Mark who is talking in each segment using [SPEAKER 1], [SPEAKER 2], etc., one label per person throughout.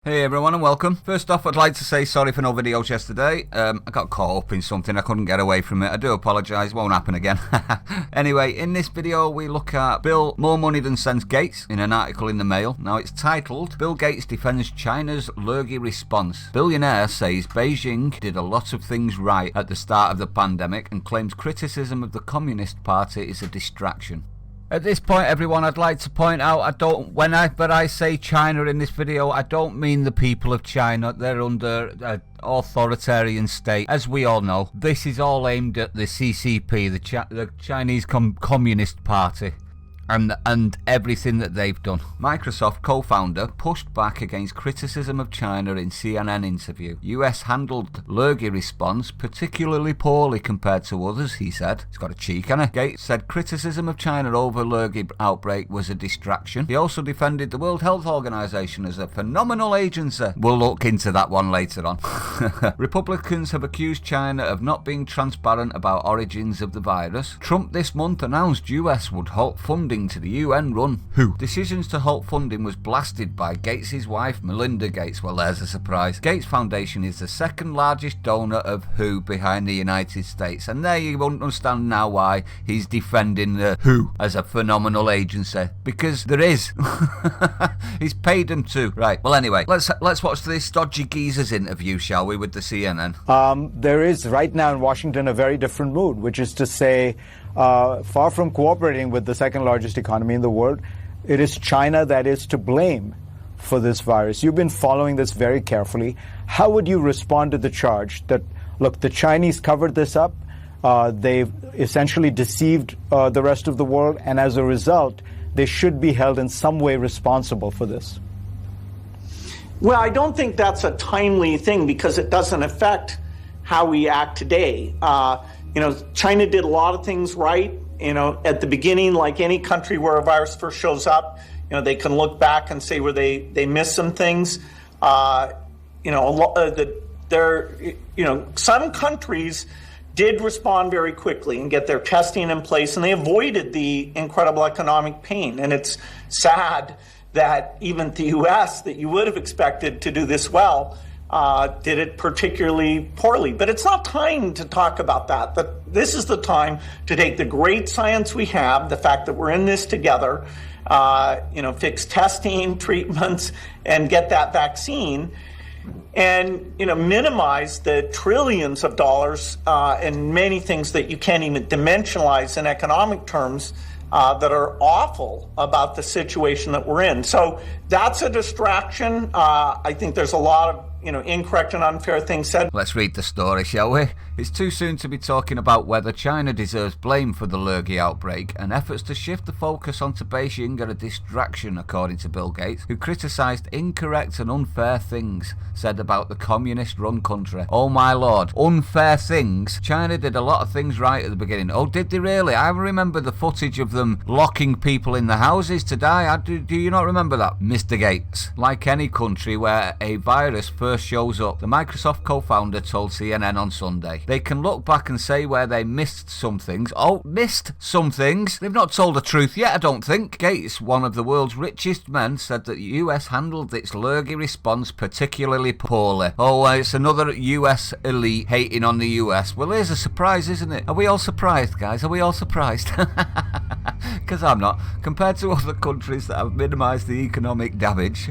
[SPEAKER 1] Hey everyone and welcome. First off, I'd like to say sorry for no videos yesterday. I got caught up in something, I couldn't get away from it. I do apologise, won't happen again. Anyway, in this video we look at Bill More Money Than Sense Gates in an article in the Mail. Now it's titled, Bill Gates Defends China's Lurgy Response. Billionaire says Beijing did a lot of things right at the start of the pandemic and claims criticism of the Communist Party is a distraction. At this point, everyone, I'd like to point out, whenever I say China in this video, I don't mean the people of China. They're under an authoritarian state. As we all know, this is all aimed at the CCP, the Chinese Communist Party. And everything that they've done. Microsoft co-founder pushed back against criticism of China in CNN interview. US handled lurgy response particularly poorly compared to others, he said. He's got a cheek, hasn't he? Gates said criticism of China over lurgy outbreak was a distraction. He also defended the World Health Organization as a phenomenal agency. We'll look into that one later on. Republicans have accused China of not being transparent about origins of the virus. Trump this month announced US would halt funding to the UN-run WHO. Decisions to halt funding was blasted by Gates' wife, Melinda Gates. Well, there's a surprise. Gates Foundation is the second largest donor of WHO behind the United States. And there you understand now why he's defending the WHO as a phenomenal agency. Because there is. He's paid them to. Right. Well, anyway, let's watch this dodgy geezer's interview, shall we, with the CNN.
[SPEAKER 2] There is right now in Washington a very different mood, which is to say, far from cooperating with the second largest economy in the world, it is China that is to blame for this virus. You've been following this very carefully. How would you respond to the charge that, look, the Chinese covered this up, they've essentially deceived the rest of the world, and as a result, they should be held in some way responsible for this?
[SPEAKER 3] Well, I don't think that's a timely thing because it doesn't affect how we act today. China did a lot of things right. At the beginning, like any country where a virus first shows up, they can look back and say where they missed some things. Some countries did respond very quickly and get their testing in place, and they avoided the incredible economic pain. And it's sad that even the U.S., that you would have expected to do this well, did it particularly poorly. But it's not time to talk about that. This is the time to take the great science we have, the fact that we're in this together, fix testing, treatments, and get that vaccine, and minimize the trillions of dollars and many things that you can't even dimensionalize in economic terms that are awful about the situation that we're in. So that's a distraction. I think there's a lot of incorrect and unfair things said.
[SPEAKER 1] Let's read the story, shall we? It's too soon to be talking about whether China deserves blame for the lurgy outbreak, and efforts to shift the focus onto Beijing are a distraction, according to Bill Gates, who criticised incorrect and unfair things said about the communist-run country. Oh my lord, unfair things? China did a lot of things right at the beginning. Oh, did they really? I remember the footage of them locking people in the houses to die. Do you not remember that, Mr. Gates? Like any country where a virus first shows up, the Microsoft co-founder told CNN on Sunday. They can look back and say where they missed some things. Oh, missed some things? They've not told the truth yet, I don't think. Gates, one of the world's richest men, said that the US handled its lurgy response particularly poorly. Oh, it's another US elite hating on the US. Well, here's a surprise, isn't it? Are we all surprised, guys? Are we all surprised? Because I'm not. Compared to other countries that have minimised the economic damage.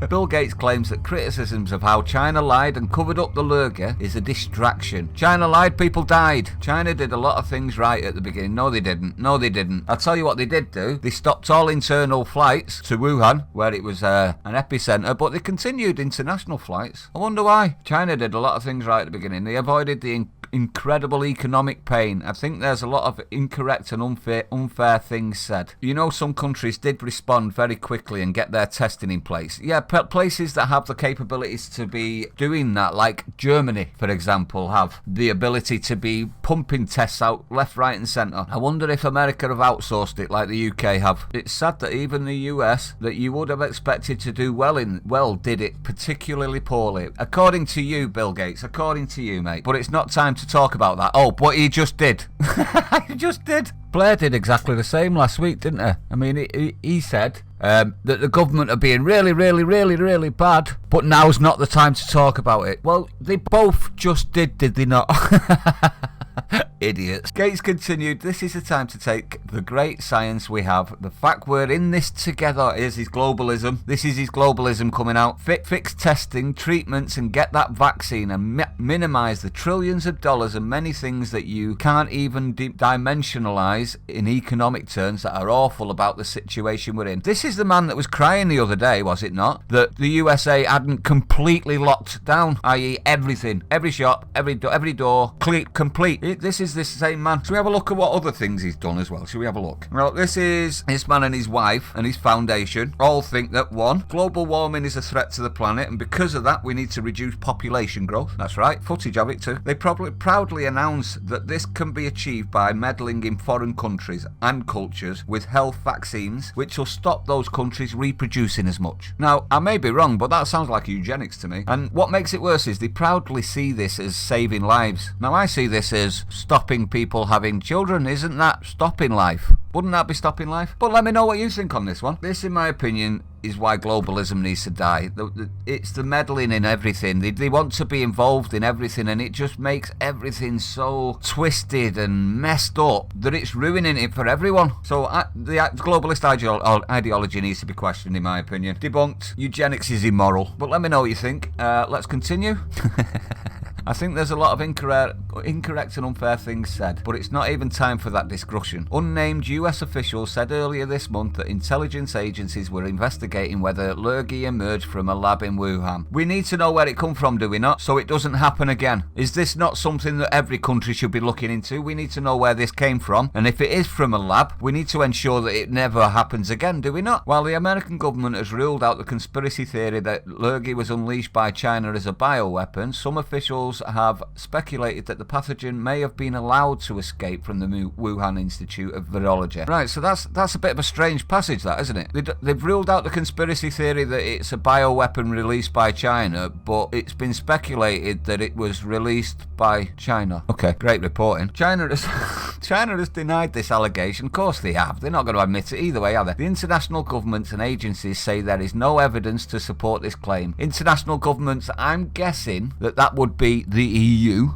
[SPEAKER 1] Bill Gates claims that criticisms of how China lied and covered up the lurgy is a distraction. China lied, people died. China did a lot of things right at the beginning. No, they didn't. No, they didn't. I'll tell you what they did do. They stopped all internal flights to Wuhan, where it was an epicenter, but they continued international flights. I wonder why. China did a lot of things right at the beginning. They avoided the incredible economic pain. I think there's a lot of incorrect and unfair things said. Some countries did respond very quickly and get their testing in place. Yeah, places that have the capabilities to be doing that, like Germany, for example, have the ability to be pumping tests out left, right and centre. I wonder if America have outsourced it like the UK have. It's sad that even the US, that you would have expected to do well, did it particularly poorly. According to you, Bill Gates, according to you, mate. But it's not time to talk about that. Oh, but he just did. He just did. Blair did exactly the same last week, didn't he? I mean, he said that the government are being really, really, really, really bad, but now's not the time to talk about it. Well, they both just did they not? Idiots. Gates continued, this is the time to take the great science we have, the fact we're in this together. Here's his globalism. This is his globalism coming out. Fix testing, treatments, and get that vaccine, and minimise the trillions of dollars and many things that you can't even dimensionalise in economic terms that are awful about the situation we're in. This is the man that was crying the other day, was it not? That the USA hadn't completely locked down, i.e. everything, every shop, every door, complete. This is this same man. Shall we have a look at what other things he's done as well? Shall we have a look? Well, this is this man and his wife and his foundation all think that 1, global warming is a threat to the planet, and because of that we need to reduce population growth. That's right, footage of it too. They proudly announce that this can be achieved by meddling in foreign countries and cultures with health vaccines, which will stop those countries reproducing as much. Now, I may be wrong, but that sounds like eugenics to me. And what makes it worse is they proudly see this as saving lives. Now, I see this as stopping people having children. Isn't that stopping life? Wouldn't that be stopping life? But let me know what you think on this one. This, in my opinion, is why globalism needs to die. It's the meddling in everything. They want to be involved in everything, and it just makes everything so twisted and messed up that it's ruining it for everyone. So the globalist ideology needs to be questioned, in my opinion. Debunked. Eugenics is immoral. But let me know what you think. Let's continue. I think there's a lot of incorrect and unfair things said, but it's not even time for that discussion. Unnamed US officials said earlier this month that intelligence agencies were investigating whether lurgy emerged from a lab in Wuhan. We need to know where it come from, do we not? So it doesn't happen again. Is this not something that every country should be looking into? We need to know where this came from, and if it is from a lab, we need to ensure that it never happens again, do we not? While the American government has ruled out the conspiracy theory that lurgy was unleashed by China as a bioweapon, some officials have speculated that the pathogen may have been allowed to escape from the Wuhan Institute of Virology. Right, so that's a bit of a strange passage, that, isn't it? They've ruled out the conspiracy theory that it's a bioweapon released by China, but it's been speculated that it was released by China. Okay, great reporting. China has denied this allegation. Of course they have. They're not going to admit it either way, are they? The international governments and agencies say there is no evidence to support this claim. International governments, I'm guessing that would be the EU.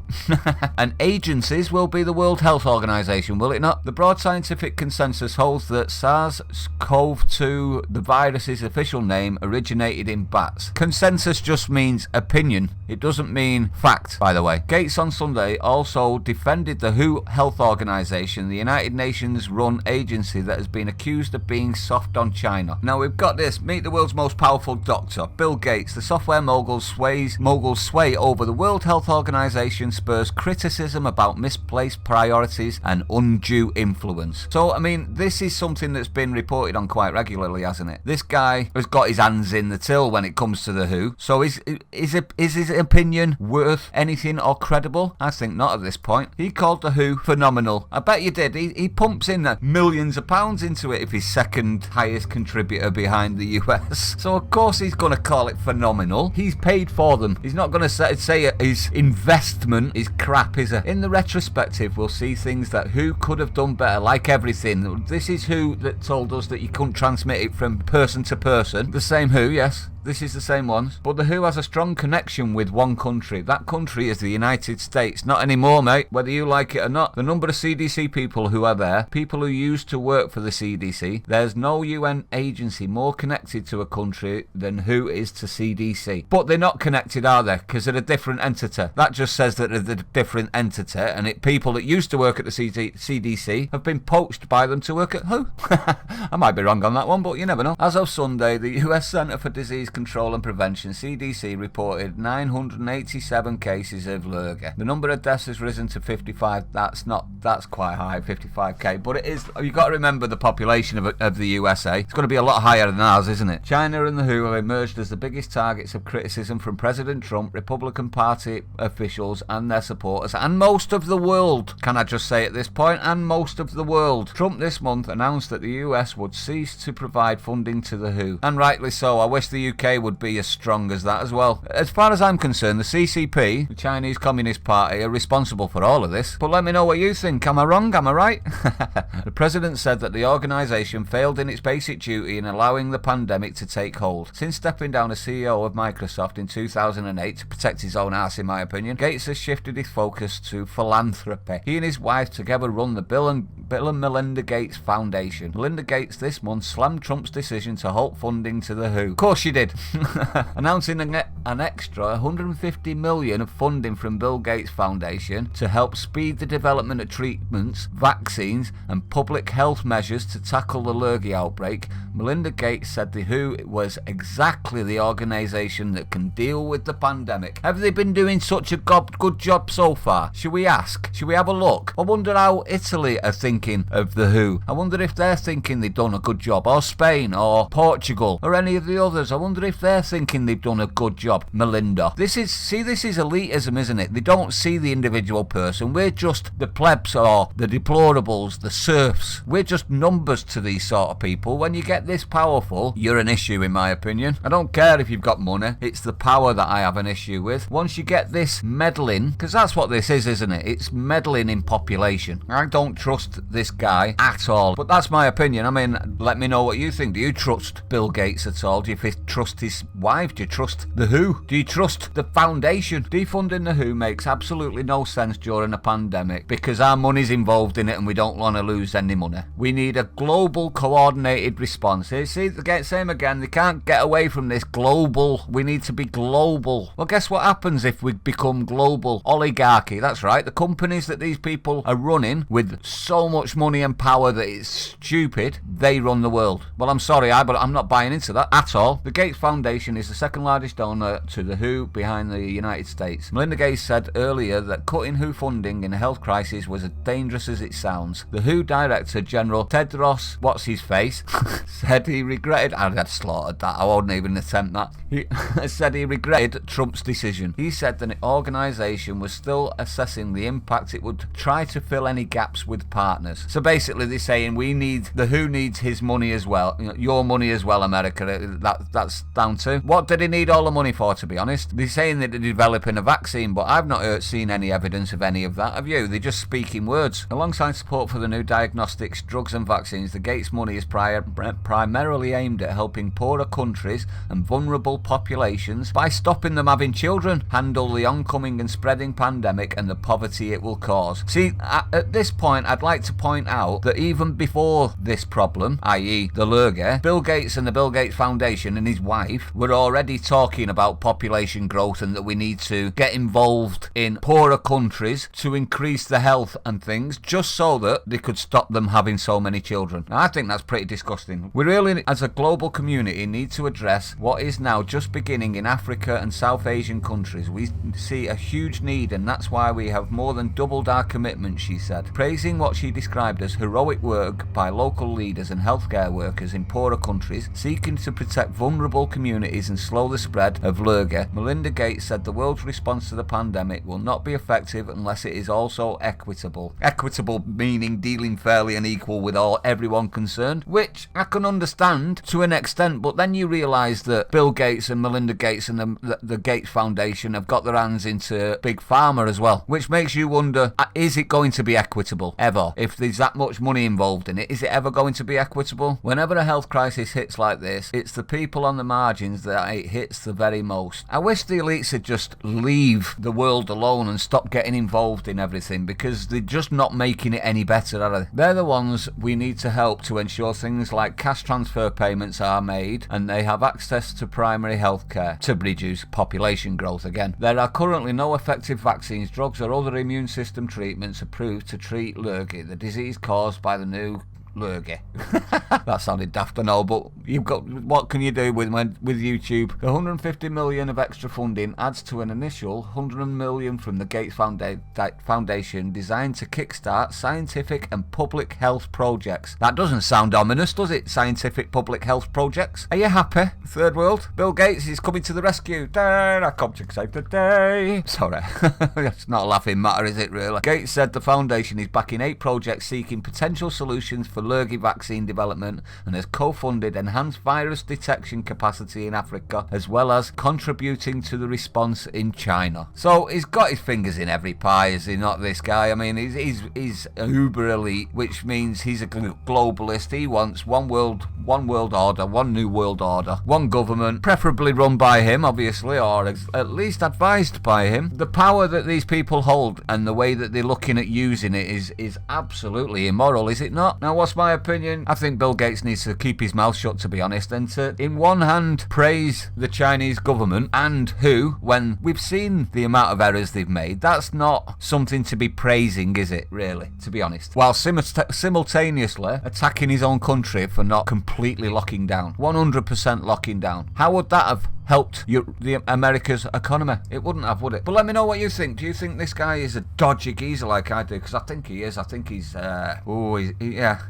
[SPEAKER 1] And agencies will be the World Health Organization, will it not? The broad scientific consensus holds that SARS-CoV-2, the virus's official name, originated in bats. Consensus just means opinion. It doesn't mean fact, by the way. Gates on Sunday also defended the WHO Health Organization, the United Nations-run agency that has been accused of being soft on China. Now we've got this. Meet the world's most powerful doctor, Bill Gates. The software mogul's sway over the World Health Organization spurs criticism about misplaced priorities and undue influence. So, I mean, this is something that's been reported on quite regularly, hasn't it? This guy has got his hands in the till when it comes to the WHO. So is his opinion worth anything or credible? I think not at this point. He called the WHO phenomenal. I bet you did. He pumps in millions of pounds into it if he's second highest contributor behind the US. So of course he's going to call it phenomenal. He's paid for them. He's not going to say his investment is crap, is it? In the retrospective, we'll see things that WHO could have done better, like everything. This is WHO that told us that you couldn't transmit it from person to person. The same WHO, yes. This is the same ones. But the WHO has a strong connection with one country. That country is the United States. Not anymore, mate, whether you like it or not. The number of CDC people who are there, people who used to work for the CDC, there's no UN agency more connected to a country than WHO is to CDC. But they're not connected, are they? Because they're a different entity. That just says that they're a different entity, and people that used to work at the CDC have been poached by them to work at WHO. I might be wrong on that one, but you never know. As of Sunday, the US Centre for Disease Control and Prevention, CDC, reported 987 cases of lurgy. The number of deaths has risen to 55. That's quite high, 55k. But it is. You've got to remember the population of the USA. It's going to be a lot higher than ours, isn't it? China and the WHO have emerged as the biggest targets of criticism from President Trump, Republican Party officials, and their supporters, and most of the world. Can I just say at this point, and most of the world. Trump this month announced that the US would cease to provide funding to the WHO, and rightly so. I wish the UK UK would be as strong as that as well. As far as I'm concerned, the CCP, the Chinese Communist Party, are responsible for all of this. But let me know what you think. Am I wrong? Am I right? The president said that the organisation failed in its basic duty in allowing the pandemic to take hold. Since stepping down as CEO of Microsoft in 2008 to protect his own ass, in my opinion, Gates has shifted his focus to philanthropy. He and his wife together run the Bill and Melinda Gates Foundation. Melinda Gates this month slammed Trump's decision to halt funding to the WHO. Of course she did. Announcing an extra 150 million of funding from Bill Gates Foundation to help speed the development of treatments, vaccines and public health measures to tackle the lurgy outbreak. Melinda Gates said the WHO was exactly the organisation that can deal with the pandemic. Have they been doing such a good job so far? Should we ask? Should we have a look? I wonder how Italy are thinking of the WHO. I wonder if they're thinking they've done a good job, or Spain, or Portugal, or any of the others. I wonder if they're thinking they've done a good job. Melinda. This is elitism, isn't it? They don't see the individual person. We're just the plebs or the deplorables, the serfs. We're just numbers to these sort of people. When you get this powerful, you're an issue, in my opinion. I don't care if you've got money. It's the power that I have an issue with. Once you get this meddling, because that's what this is, isn't it? It's meddling in population. I don't trust this guy at all. But that's my opinion. I mean, let me know what you think. Do you trust Bill Gates at all? Do you trust his wife? Do you trust the WHO? Do you trust the foundation? Defunding the WHO makes absolutely no sense during a pandemic because our money's involved in it and we don't want to lose any money. We need a global coordinated response. See, same again, they can't get away from this global. We need to be global. Well, guess what happens if we become global? Oligarchy, that's right. The companies that these people are running with so much money and power that it's stupid, they run the world. Well, I'm sorry, but I'm not buying into that at all. The Gates Foundation is the second largest donor to the WHO behind the United States. Melinda Gates said earlier that cutting WHO funding in a health crisis was as dangerous as it sounds. The WHO Director General Tedros, what's his face, said he regretted, I'd have slaughtered that, I wouldn't even attempt that. He said he regretted Trump's decision. He said that the organisation was still assessing the impact it would try to fill any gaps with partners. So basically they're saying the WHO needs his money as well, your money as well, America. That's down to. What did he need all the money for, to be honest? They're saying that they're developing a vaccine, but I've not seen any evidence of any of that, have you? They're just speaking words. Alongside support for the new diagnostics, drugs and vaccines, the Gates money is primarily aimed at helping poorer countries and vulnerable populations by stopping them having children, handle the oncoming and spreading pandemic and the poverty it will cause. See, at this point, I'd like to point out that even before this problem, i.e. the lurgy, Bill Gates and the Bill Gates Foundation and his wife were already talking about population growth and that we need to get involved in poorer countries to increase the health and things just so that they could stop them having so many children. Now, I think that's pretty disgusting. We really, as a global community, need to address what is now just beginning in Africa and South Asian countries. We see a huge need and that's why we have more than doubled our commitment, she said. Praising what she described as heroic work by local leaders and healthcare workers in poorer countries seeking to protect vulnerable communities and slow the spread of lurgy, Melinda Gates said the world's response to the pandemic will not be effective unless it is also equitable. Equitable meaning dealing fairly and equal with everyone concerned, which I can understand to an extent, but then you realise that Bill Gates and Melinda Gates and the Gates Foundation have got their hands into Big Pharma as well, which makes you wonder, is it going to be equitable ever? If there's that much money involved in it, is it ever going to be equitable? Whenever a health crisis hits like this, it's the people on the margins that it hits the very most. I wish the elites would just leave the world alone and stop getting involved in everything because they're just not making it any better, are they? They're the ones we need to help to ensure things like cash transfer payments are made and they have access to primary health care to reduce population growth again. There are currently no effective vaccines, drugs or other immune system treatments approved to treat lurgy, the disease caused by the new lurgy. That sounded daft, I know, but what can you do with YouTube? The 150 million of extra funding adds to an initial 100 million from the Gates Foundation designed to kickstart scientific and public health projects. That doesn't sound ominous, does it? Scientific public health projects. Are you happy, third world? Bill Gates is coming to the rescue. I come to save the day. Sorry, it's not a laughing matter, is it really? Gates said the foundation is backing 8 projects seeking potential solutions for lurgy vaccine development and has co-funded enhanced virus detection capacity in Africa, as well as contributing to the response in China. So he's got his fingers in every pie, is he not, this guy? I mean, he's a uber elite, which means he's a globalist. He wants one world order, one new world order, one government, preferably run by him, obviously, or at least advised by him. The power that these people hold and the way that they're looking at using it is absolutely immoral, is it not? Now, what's my opinion? I think Bill Gates needs to keep his mouth shut, to be honest, and to, in one hand, praise the Chinese government, and who, when we've seen the amount of errors they've made, that's not something to be praising, is it, really, to be honest? While simultaneously attacking his own country for not completely locking down, 100% locking down. How would that have helped the America's economy? It wouldn't have, would it? But let me know what you think. Do you think this guy is a dodgy geezer like I do? Because I think he is. I think he's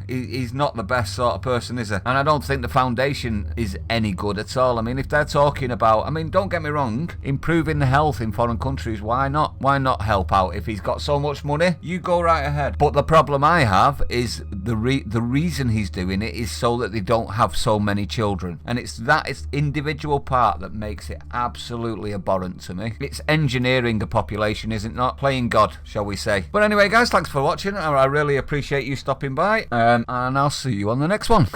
[SPEAKER 1] he's not the best sort of person, is he? And I don't think the foundation is any good at all. I mean, if they're talking about, I mean, don't get me wrong, improving the health in foreign countries, why not? Why not help out? If he's got so much money, you go right ahead. But the problem I have is the reason he's doing it is so that they don't have so many children. And it's individual part that makes it absolutely abhorrent to me. It's engineering a population, is it not? Playing God, shall we say. But anyway, guys, thanks for watching. I really appreciate you stopping by. And I'll see you on the next one.